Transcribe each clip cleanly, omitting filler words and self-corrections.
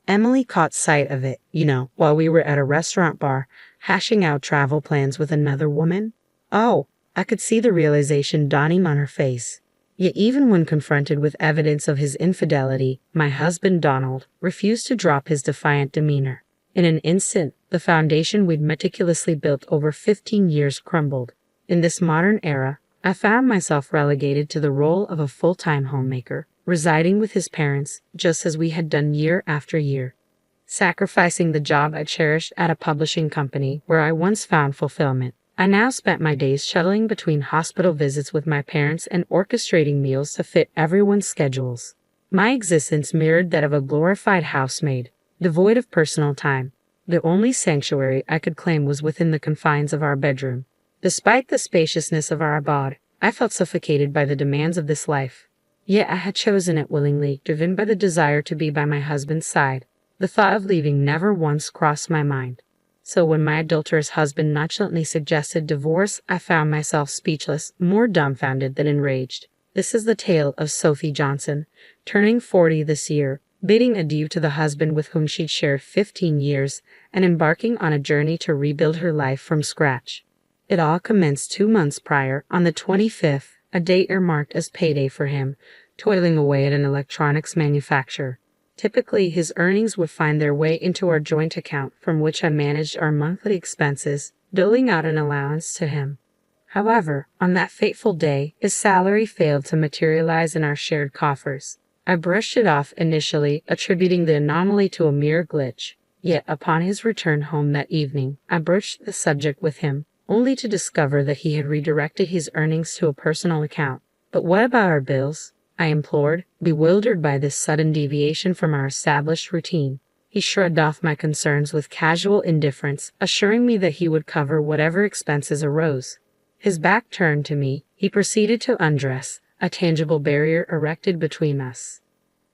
Emily caught sight of it, while we were at a restaurant bar, hashing out travel plans with another woman. Oh, I could see the realization dawning on her face. Yet even when confronted with evidence of his infidelity, my husband Donald refused to drop his defiant demeanor. In an instant, the foundation we'd meticulously built over 15 years crumbled. In this modern era, I found myself relegated to the role of a full-time homemaker, residing with his parents just as we had done year after year. Sacrificing the job I cherished at a publishing company where I once found fulfillment, I now spent my days shuttling between hospital visits with my parents and orchestrating meals to fit everyone's schedules. My existence mirrored that of a glorified housemaid, devoid of personal time. The only sanctuary I could claim was within the confines of our bedroom. Despite the spaciousness of our abode, I felt suffocated by the demands of this life. Yet I had chosen it willingly, driven by the desire to be by my husband's side. The thought of leaving never once crossed my mind. So when my adulterous husband nonchalantly suggested divorce, I found myself speechless, more dumbfounded than enraged. This is the tale of Sophie Johnson, turning 40 this year, bidding adieu to the husband with whom she'd shared 15 years, and embarking on a journey to rebuild her life from scratch. It all commenced 2 months prior, on the 25th, a date earmarked as payday for him, toiling away at an electronics manufacturer. Typically, his earnings would find their way into our joint account from which I managed our monthly expenses, doling out an allowance to him. However, on that fateful day, his salary failed to materialize in our shared coffers. I brushed it off initially, attributing the anomaly to a mere glitch. Yet, upon his return home that evening, I broached the subject with him, only to discover that he had redirected his earnings to a personal account. "But what about our bills?" I implored, bewildered by this sudden deviation from our established routine. He shrugged off my concerns with casual indifference, assuring me that he would cover whatever expenses arose. His back turned to me, he proceeded to undress, a tangible barrier erected between us.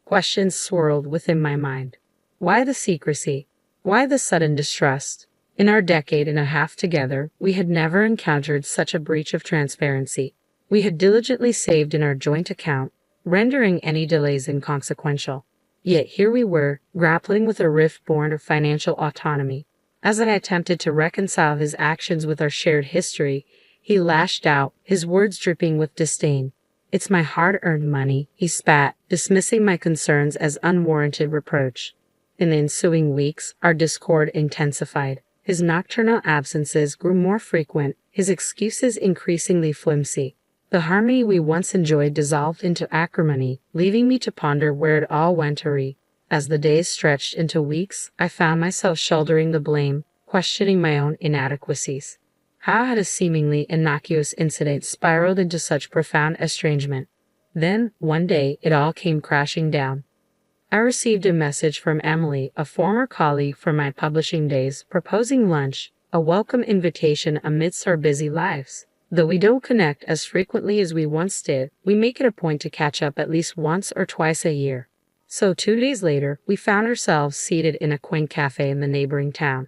Questions swirled within my mind. Why the secrecy? Why the sudden distrust? In our decade and a half together, we had never encountered such a breach of transparency. We had diligently saved in our joint account, rendering any delays inconsequential. Yet here we were, grappling with a rift born of financial autonomy. As I attempted to reconcile his actions with our shared history, he lashed out, his words dripping with disdain. "It's my hard-earned money," he spat, dismissing my concerns as unwarranted reproach. In the ensuing weeks, our discord intensified. His nocturnal absences grew more frequent, his excuses increasingly flimsy. The harmony we once enjoyed dissolved into acrimony, leaving me to ponder where it all went awry. As the days stretched into weeks, I found myself shouldering the blame, questioning my own inadequacies. How had a seemingly innocuous incident spiraled into such profound estrangement? Then, one day, it all came crashing down. I received a message from Emily, a former colleague from my publishing days, proposing lunch, a welcome invitation amidst our busy lives. Though we don't connect as frequently as we once did, we make it a point to catch up at least once or twice a year. So 2 days later, we found ourselves seated in a quaint cafe in the neighboring town.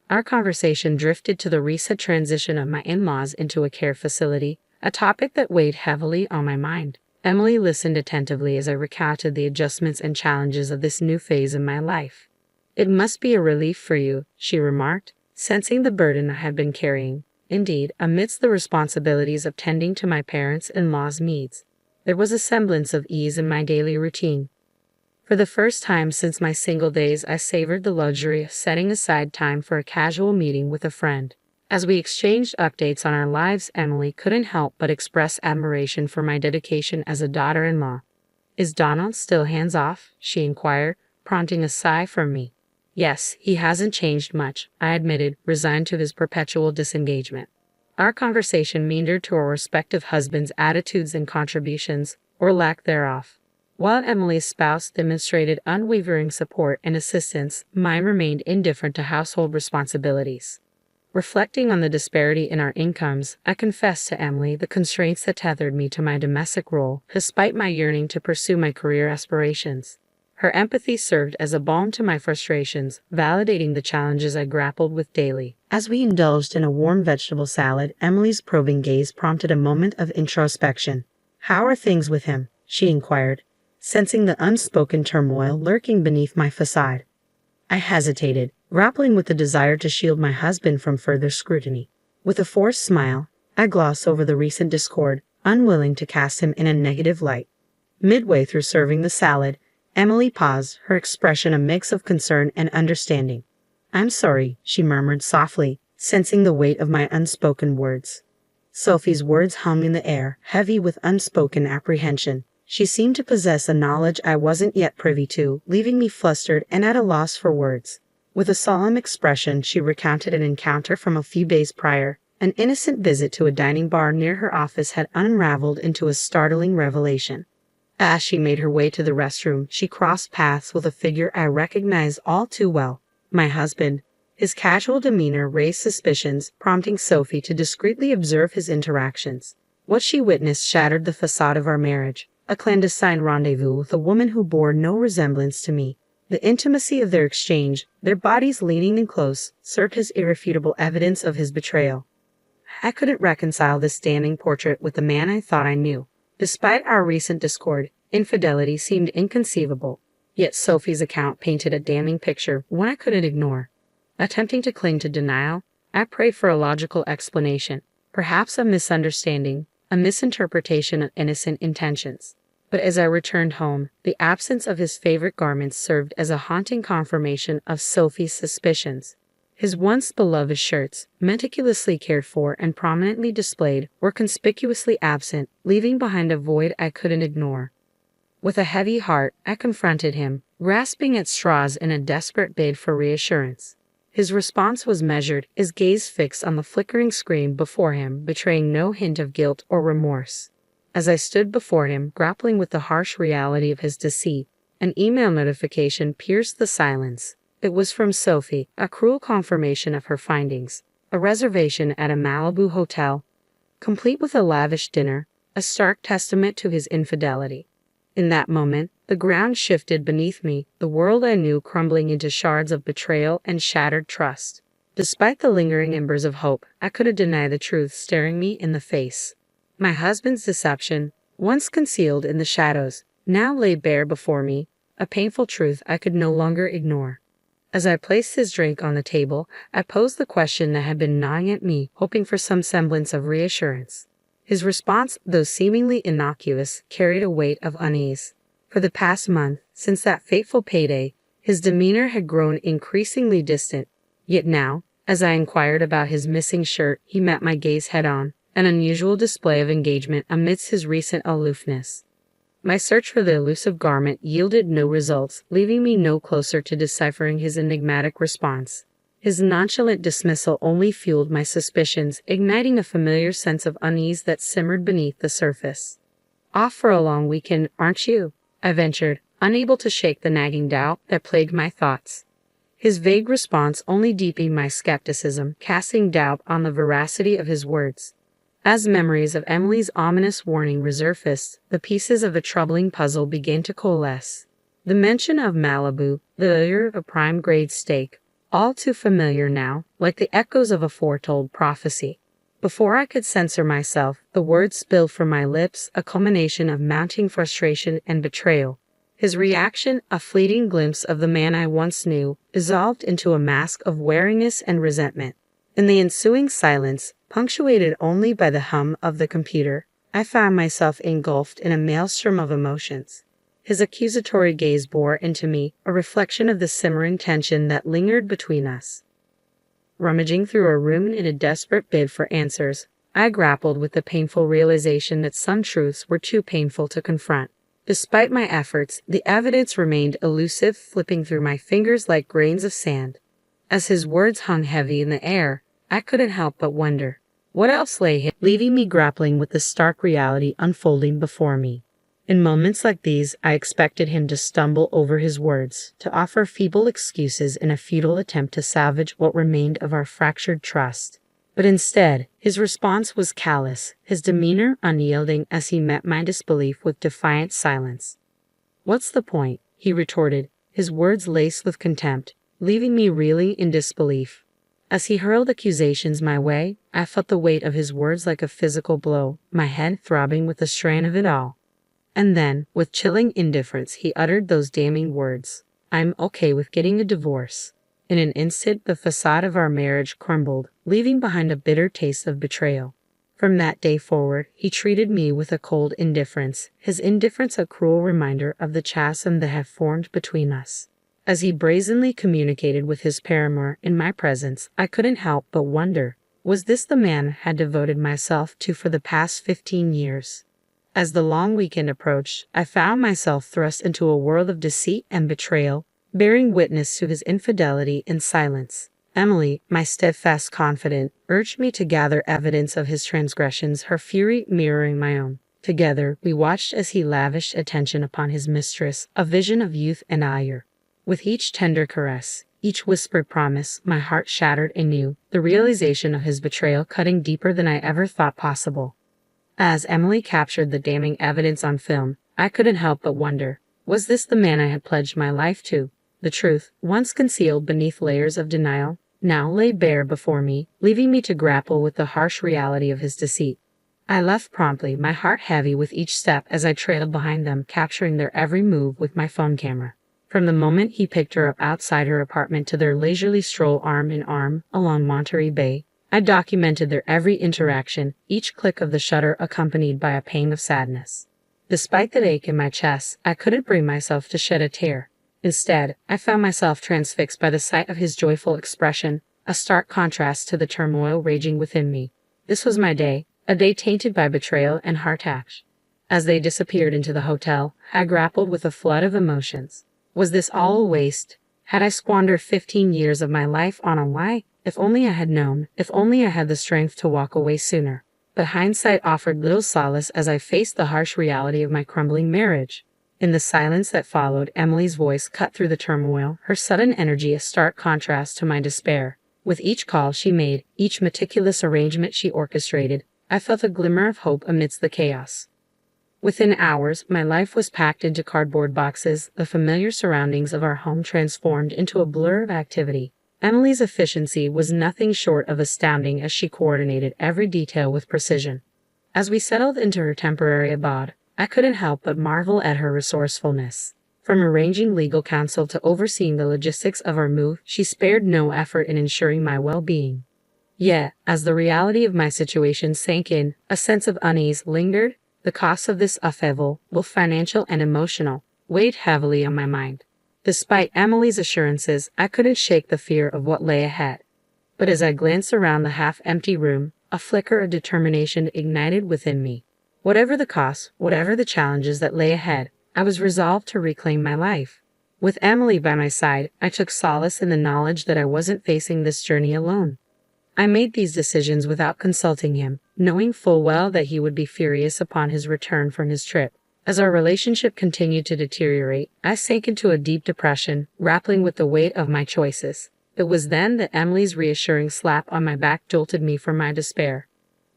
Our conversation drifted to the recent transition of my in-laws into a care facility, a topic that weighed heavily on my mind. Emily listened attentively as I recounted the adjustments and challenges of this new phase in my life. "It must be a relief for you," she remarked, sensing the burden I had been carrying. Indeed, amidst the responsibilities of tending to my parents-in-law's needs, there was a semblance of ease in my daily routine. For the first time since my single days, I savored the luxury of setting aside time for a casual meeting with a friend. As we exchanged updates on our lives, Emily couldn't help but express admiration for my dedication as a daughter-in-law. "Is Donald still hands-off?" she inquired, prompting a sigh from me. "Yes, he hasn't changed much," I admitted, resigned to his perpetual disengagement. Our conversation meandered to our respective husbands' attitudes and contributions, or lack thereof. While Emily's spouse demonstrated unwavering support and assistance, mine remained indifferent to household responsibilities. Reflecting on the disparity in our incomes, I confessed to Emily the constraints that tethered me to my domestic role, despite my yearning to pursue my career aspirations. Her empathy served as a balm to my frustrations, validating the challenges I grappled with daily. As we indulged in a warm vegetable salad, Emily's probing gaze prompted a moment of introspection. "How are things with him?" she inquired, sensing the unspoken turmoil lurking beneath my facade. I hesitated, grappling with the desire to shield my husband from further scrutiny. With a forced smile, I glossed over the recent discord, unwilling to cast him in a negative light. Midway through serving the salad, Emily paused, her expression a mix of concern and understanding. "I'm sorry," she murmured softly, sensing the weight of my unspoken words. Sophie's words hung in the air, heavy with unspoken apprehension. She seemed to possess a knowledge I wasn't yet privy to, leaving me flustered and at a loss for words. With a solemn expression, she recounted an encounter from a few days prior. An innocent visit to a dining bar near her office had unraveled into a startling revelation. As she made her way to the restroom, she crossed paths with a figure I recognized all too well, my husband. His casual demeanor raised suspicions, prompting Sophie to discreetly observe his interactions. What she witnessed shattered the facade of our marriage, a clandestine rendezvous with a woman who bore no resemblance to me. The intimacy of their exchange, their bodies leaning in close, served as irrefutable evidence of his betrayal. I couldn't reconcile this standing portrait with the man I thought I knew. Despite our recent discord, infidelity seemed inconceivable. Yet Sophie's account painted a damning picture, one I couldn't ignore. Attempting to cling to denial, I prayed for a logical explanation, perhaps a misunderstanding, a misinterpretation of innocent intentions. But as I returned home, the absence of his favorite garments served as a haunting confirmation of Sophie's suspicions. His once beloved shirts, meticulously cared for and prominently displayed, were conspicuously absent, leaving behind a void I couldn't ignore. With a heavy heart, I confronted him, grasping at straws in a desperate bid for reassurance. His response was measured, his gaze fixed on the flickering screen before him, betraying no hint of guilt or remorse. As I stood before him, grappling with the harsh reality of his deceit, an email notification pierced the silence. It was from Sophie, a cruel confirmation of her findings. A reservation at a Malibu hotel, complete with a lavish dinner, a stark testament to his infidelity. In that moment, the ground shifted beneath me, the world I knew crumbling into shards of betrayal and shattered trust. Despite the lingering embers of hope, I couldn't deny the truth staring me in the face. My husband's deception, once concealed in the shadows, now lay bare before me, a painful truth I could no longer ignore. As I placed his drink on the table, I posed the question that had been gnawing at me, hoping for some semblance of reassurance. His response, though seemingly innocuous, carried a weight of unease. For the past month, since that fateful payday, his demeanor had grown increasingly distant. Yet now, as I inquired about his missing shirt, he met my gaze head-on, an unusual display of engagement amidst his recent aloofness. My search for the elusive garment yielded no results, leaving me no closer to deciphering his enigmatic response. His nonchalant dismissal only fueled my suspicions, igniting a familiar sense of unease that simmered beneath the surface. "Off for a long weekend, aren't you?" I ventured, unable to shake the nagging doubt that plagued my thoughts. His vague response only deepened my skepticism, casting doubt on the veracity of his words. As memories of Emily's ominous warning resurfaced, the pieces of a troubling puzzle began to coalesce. The mention of Malibu, the allure of a prime-grade steak, all too familiar now, like the echoes of a foretold prophecy. Before I could censor myself, the words spilled from my lips, a culmination of mounting frustration and betrayal. His reaction, a fleeting glimpse of the man I once knew, dissolved into a mask of wariness and resentment. In the ensuing silence, punctuated only by the hum of the computer, I found myself engulfed in a maelstrom of emotions. His accusatory gaze bore into me, a reflection of the simmering tension that lingered between us. Rummaging through a room in a desperate bid for answers, I grappled with the painful realization that some truths were too painful to confront. Despite my efforts, the evidence remained elusive, flipping through my fingers like grains of sand. As his words hung heavy in the air, I couldn't help but wonder what else lay hidden, leaving me grappling with the stark reality unfolding before me. In moments like these, I expected him to stumble over his words, to offer feeble excuses in a futile attempt to salvage what remained of our fractured trust. But instead, his response was callous, his demeanor unyielding as he met my disbelief with defiant silence. "What's the point?" he retorted, his words laced with contempt, leaving me reeling in disbelief. As he hurled accusations my way, I felt the weight of his words like a physical blow, my head throbbing with the strain of it all. And then, with chilling indifference, he uttered those damning words. I'm okay with getting a divorce. In an instant, the facade of our marriage crumbled, leaving behind a bitter taste of betrayal. From that day forward, he treated me with a cold indifference, his indifference a cruel reminder of the chasm that had formed between us. As he brazenly communicated with his paramour in my presence, I couldn't help but wonder, was this the man I had devoted myself to for the past 15 years? As the long weekend approached, I found myself thrust into a world of deceit and betrayal, bearing witness to his infidelity in silence. Emily, my steadfast confidant, urged me to gather evidence of his transgressions, her fury mirroring my own. Together, we watched as he lavished attention upon his mistress, a vision of youth and ire. With each tender caress, each whispered promise, my heart shattered anew, the realization of his betrayal cutting deeper than I ever thought possible. As Emily captured the damning evidence on film, I couldn't help but wonder, was this the man I had pledged my life to? The truth, once concealed beneath layers of denial, now lay bare before me, leaving me to grapple with the harsh reality of his deceit. I left promptly, my heart heavy with each step as I trailed behind them, capturing their every move with my phone camera. From the moment he picked her up outside her apartment to their leisurely stroll arm in arm along Monterey Bay, I documented their every interaction, each click of the shutter accompanied by a pang of sadness. Despite the ache in my chest, I couldn't bring myself to shed a tear. Instead, I found myself transfixed by the sight of his joyful expression, a stark contrast to the turmoil raging within me. This was my day, a day tainted by betrayal and heartache. As they disappeared into the hotel, I grappled with a flood of emotions. Was this all a waste? Had I squandered 15 years of my life on a lie? If only I had known, if only I had the strength to walk away sooner. But hindsight offered little solace as I faced the harsh reality of my crumbling marriage. In the silence that followed, Emily's voice cut through the turmoil, her sudden energy a stark contrast to my despair. With each call she made, each meticulous arrangement she orchestrated, I felt a glimmer of hope amidst the chaos. Within hours, my life was packed into cardboard boxes, the familiar surroundings of our home transformed into a blur of activity. Emily's efficiency was nothing short of astounding as she coordinated every detail with precision. As we settled into her temporary abode, I couldn't help but marvel at her resourcefulness. From arranging legal counsel to overseeing the logistics of our move, she spared no effort in ensuring my well-being. Yet, as the reality of my situation sank in, a sense of unease lingered. The cost of this upheaval, both financial and emotional, weighed heavily on my mind. Despite Emily's assurances, I couldn't shake the fear of what lay ahead. But as I glanced around the half-empty room, a flicker of determination ignited within me. Whatever the cost, whatever the challenges that lay ahead, I was resolved to reclaim my life. With Emily by my side, I took solace in the knowledge that I wasn't facing this journey alone. I made these decisions without consulting him, knowing full well that he would be furious upon his return from his trip. As our relationship continued to deteriorate, I sank into a deep depression, grappling with the weight of my choices. It was then that Emily's reassuring slap on my back jolted me from my despair.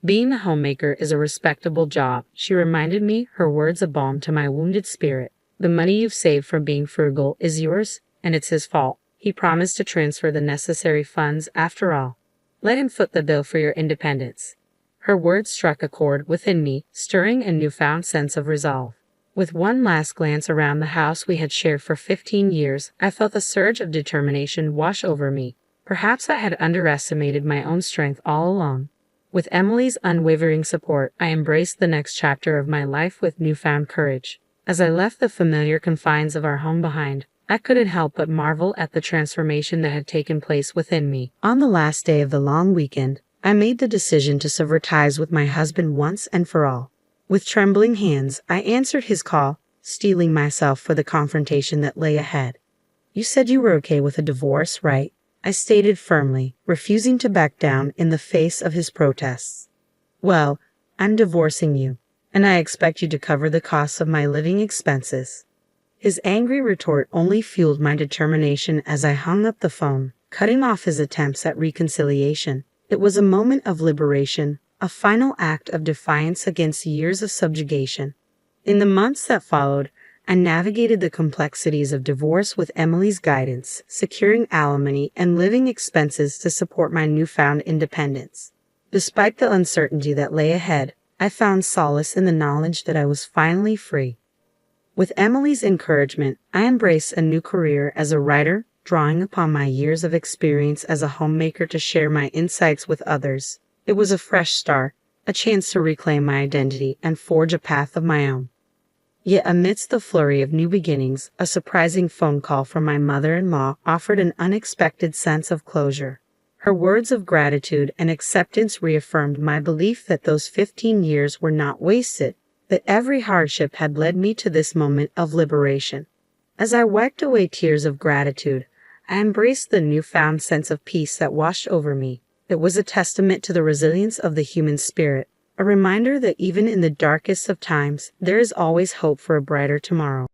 Being a homemaker is a respectable job, she reminded me, her words a balm to my wounded spirit. The money you've saved from being frugal is yours, and it's his fault. He promised to transfer the necessary funds after all. Let him foot the bill for your independence. Her words struck a chord within me, stirring a newfound sense of resolve. With one last glance around the house we had shared for 15 years, I felt a surge of determination wash over me. Perhaps I had underestimated my own strength all along. With Emily's unwavering support, I embraced the next chapter of my life with newfound courage. As I left the familiar confines of our home behind, I couldn't help but marvel at the transformation that had taken place within me. On the last day of the long weekend, I made the decision to sever ties with my husband once and for all. With trembling hands, I answered his call, steeling myself for the confrontation that lay ahead. You said you were okay with a divorce, right? I stated firmly, refusing to back down in the face of his protests. Well, I'm divorcing you, and I expect you to cover the costs of my living expenses. His angry retort only fueled my determination as I hung up the phone, cutting off his attempts at reconciliation. It was a moment of liberation, a final act of defiance against years of subjugation. In the months that followed, I navigated the complexities of divorce with Emily's guidance, securing alimony and living expenses to support my newfound independence. Despite the uncertainty that lay ahead, I found solace in the knowledge that I was finally free. With Emily's encouragement, I embraced a new career as a writer, drawing upon my years of experience as a homemaker to share my insights with others. It was a fresh start, a chance to reclaim my identity and forge a path of my own. Yet amidst the flurry of new beginnings, a surprising phone call from my mother-in-law offered an unexpected sense of closure. Her words of gratitude and acceptance reaffirmed my belief that those 15 years were not wasted, that every hardship had led me to this moment of liberation. As I wiped away tears of gratitude, I embraced the newfound sense of peace that washed over me. It was a testament to the resilience of the human spirit, a reminder that even in the darkest of times, there is always hope for a brighter tomorrow.